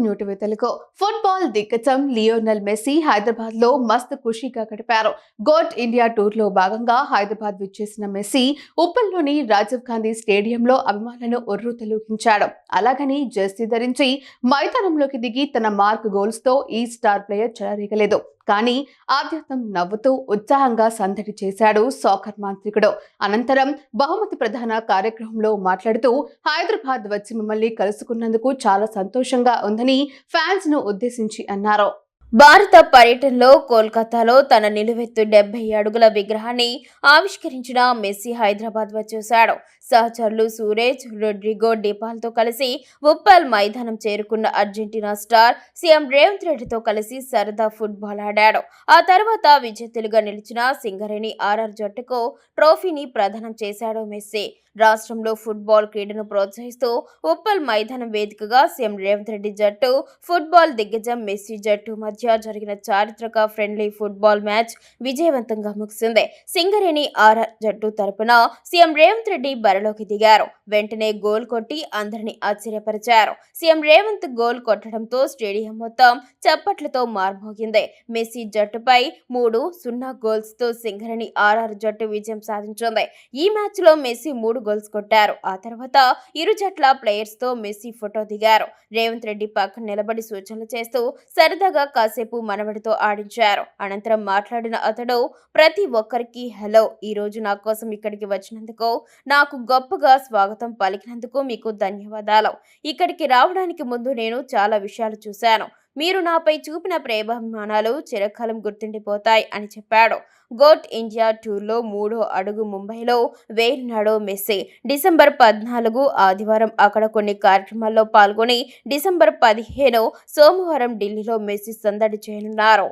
New TV Telugu football దిగ్గజం Lionel Messi Hyderabad లో మస్తు ఖుషీగా గడిపారు. గోట్ ఇండియా టూర్ లో భాగంగా హైదరాబాద్ విచ్చేసిన మెస్సీ ఉప్పల్లోని రాజీవ్ గాంధీ స్టేడియంలో అభిమానులను ఉర్రూతలూగించాడు. అలాగని జెర్సీ ధరించి మైదానంలోకి దిగి తన మార్క్ గోల్స్ తో ఈ స్టార్ ప్లేయర్ చెలరేగలేదు. కానీ ఆద్యంతం నవ్వుతూ ఉత్సాహంగా సందడి చేశాడు సాకర్ మాంత్రికుడు. అనంతరం బహుమతి ప్రధాన కార్యక్రమంలో మాట్లాడుతూ హైదరాబాద్ వచ్చి మిమ్మల్ని కలుసుకున్నందుకు చాలా సంతోషంగా ఉందని ఫ్యాన్స్ ను ఉద్దేశించి అన్నారు. భారత పర్యటనలో కోల్కతాలో తన నిలువెత్తు 70 అడుగుల విగ్రహాన్ని ఆవిష్కరించిన మెస్సీ హైదరాబాద్ వచ్చేశాడు. సహచరులు సూరేజ్, రొడ్రిగో డిపాల్తో కలిసి ఉప్పల్ మైదానం చేరుకున్న అర్జెంటీనా స్టార్ సీఎం రేవంత్ రెడ్డితో కలిసి సరదా ఫుట్బాల్ ఆడాడు. ఆ తర్వాత విజేతలుగా నిలిచిన సింగరేణి ఆర్ఆర్ జట్టుకు ట్రోఫీని ప్రదానం చేశాడు మెస్సీ. రాష్ట్రంలో ఫుట్బాల్ క్రీడను ప్రోత్సహిస్తూ ఉప్పల్ మైదానం వేదికగా సీఎం రేవంత్ రెడ్డి జట్టు, ఫుట్బాల్ దిగ్గజం మెస్సీ జట్టు మధ్య జరిగిన చారిత్రక ఫ్రెండ్లీ ఫుట్బాల్ మ్యాచ్ విజయవంతంగా ముగిసింది. సింగరేణి ఆర్ఆర్ జట్టు తరపున సీఎం రేవంత్ రెడ్డి బరిలోకి దిగారు. వెంటనే గోల్ కొట్టి అందరినీ ఆశ్చర్యపరిచారు. సీఎం రేవంత్ గోల్ కొట్టడంతో స్టేడియం మొత్తం చప్పట్లతో మార్మోగింది. మెస్సీ జట్టుపై 3-0 గోల్స్ తో సింగరేణి ఆర్ఆర్ జట్టు విజయం సాధించింది. ఈ మ్యాచ్ లో మెస్సీ 3 గోల్స్ కొట్టారు. ఆ తర్వాత ఇరు జట్ల ప్లేయర్స్ తో మెస్సీ ఫోటో దిగారు. రేవంత్ రెడ్డి పక్కన నిలబడి సూచనలు చేస్తూ సరదాగా కాసేపు మనవడితో ఆడించారు. అనంతరం మాట్లాడిన అతడు, ప్రతి ఒక్కరికి హలో, ఈ రోజు నా కోసం ఇక్కడికి వచ్చినందుకు, నాకు గొప్పగా స్వాగతం పలికినందుకు మీకు ధన్యవాదాలు. ఇక్కడికి రావడానికి ముందు నేను చాలా విషయాలు చూశాను. మీరు నాపై చూపిన ప్రేమాభిమానాలు చిరకాలం గుర్తుండిపోతాయి అని చెప్పాడు. గోట్ ఇండియా టూర్లో 3వ అడుగు ముంబైలో వేయనున్నాడు మెస్సీ. డిసెంబర్ 14 ఆదివారం అక్కడ కొన్ని కార్యక్రమాల్లో పాల్గొని డిసెంబర్ 15 సోమవారం ఢిల్లీలో మెస్సీ సందడి చేయనున్నారు.